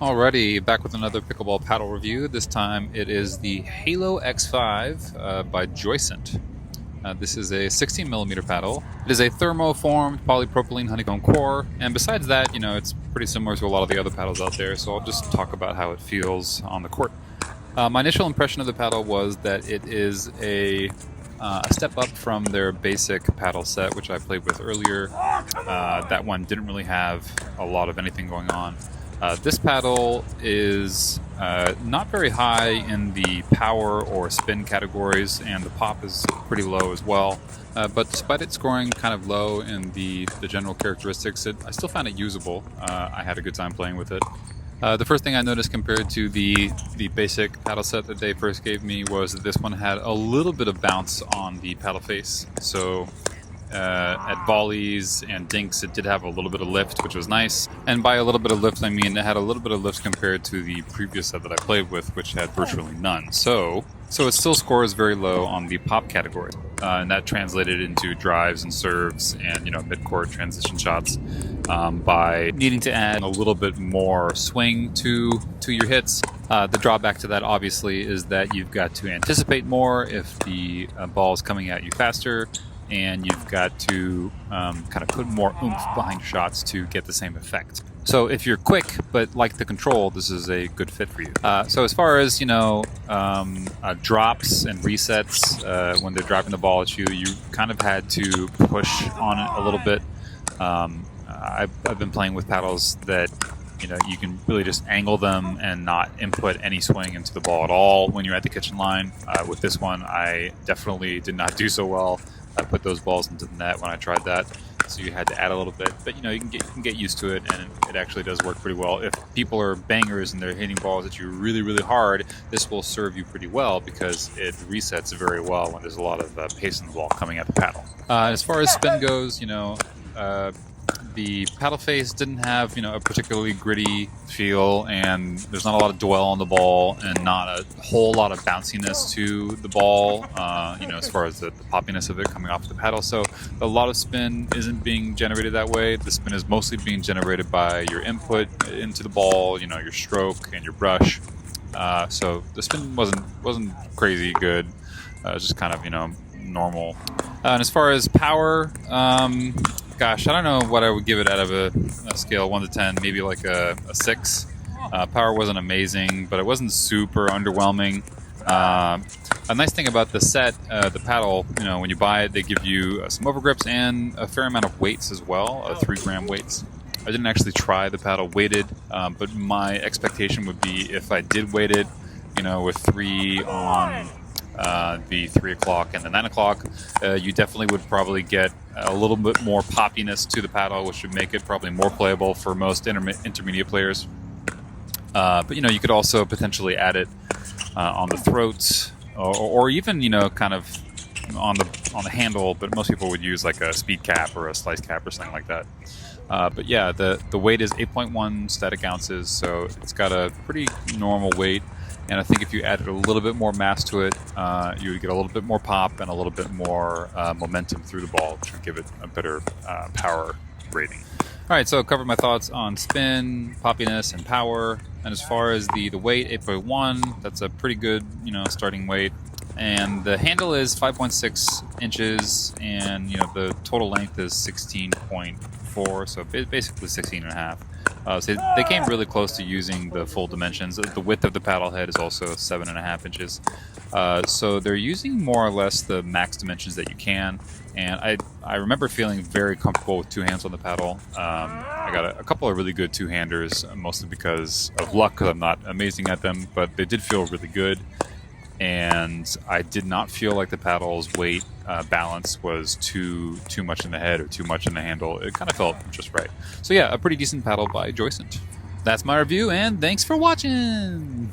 Alrighty, back with another pickleball paddle review. This time it is the Halo X5 by Joysent. This is a 16mm paddle. It is a thermoformed polypropylene honeycomb core, and besides that, it's pretty similar to a lot of the other paddles out there, so I'll just talk about how it feels on the court. My initial impression of the paddle was that it is a step up from their basic paddle set, which I played with earlier. That one didn't really have a lot of anything going on. This paddle is not very high in the power or spin categories, and the pop is pretty low as well. But despite it scoring kind of low in the general characteristics, I still found it usable. I had a good time playing with it. The first thing I noticed compared to the basic paddle set that they first gave me was that this one had a little bit of bounce on the paddle face. So at volleys and dinks, it did have a little bit of lift, which was nice. And by a little bit of lift, I mean it had a little bit of lift compared to the previous set that I played with, which had virtually none. So it still scores very low on the pop category. And that translated into drives and serves and mid-court transition shots by needing to add a little bit more swing to your hits. The drawback to that obviously is that you've got to anticipate more if the ball is coming at you faster, and you've got to kind of put more oomph behind your shots to get the same effect. So if you're quick but like the control, this is a good fit for you. So as far as drops and resets, when they're dropping the ball at you, you kind of had to push on it a little bit. I've been playing with paddles that you can really just angle them and not input any swing into the ball at all when you're at the kitchen line. With this one, I definitely did not do so well. I put those balls into the net when I tried that, so you had to add a little bit. But you can get used to it, and it actually does work pretty well. If people are bangers and they're hitting balls at you really, really hard, this will serve you pretty well because it resets very well when there's a lot of pace in the ball coming at the paddle. As far as spin goes, the paddle face didn't have a particularly gritty feel, and there's not a lot of dwell on the ball and not a whole lot of bounciness to the ball, as far as the poppiness of it coming off the paddle. So a lot of spin isn't being generated that way. The spin is mostly being generated by your input into the ball, your stroke and your brush. So the spin wasn't crazy good. It was just kind of normal. And as far as power, gosh, I don't know what I would give it out of a scale 1 to 10, maybe like a 6. Power wasn't amazing, but it wasn't super underwhelming. A nice thing about the set, the paddle, when you buy it, they give you some overgrips and a fair amount of weights as well, 3-gram weights. I didn't actually try the paddle weighted, but my expectation would be if I did weight it, with 3 on the 3 o'clock and the 9 o'clock, you definitely would probably get a little bit more poppiness to the paddle, which would make it probably more playable for most intermediate players. But you could also potentially add it on the throats, or even kind of on the handle. But most people would use like a speed cap or a slice cap or something like that. But yeah, the weight is 8.1 static ounces, so it's got a pretty normal weight. And I think if you added a little bit more mass to it, you would get a little bit more pop and a little bit more momentum through the ball, which would give it a better power rating. All right, so I covered my thoughts on spin, poppiness, and power. And as far as the weight, 8.1, that's a pretty good starting weight. And the handle is 5.6 inches, and the total length is 16.4, so basically 16.5. So they came really close to using the full dimensions. The width of the paddle head is also 7.5 inches. So they're using more or less the max dimensions that you can. And I remember feeling very comfortable with 2 hands on the paddle. I got a couple of really good 2-handers, mostly because of luck, because I'm not amazing at them, but they did feel really good. And I did not feel like the paddle's weight balance was too much in the head or too much in the handle. It kind of felt just right. So yeah, a pretty decent paddle by Joysent. That's my review, and thanks for watching!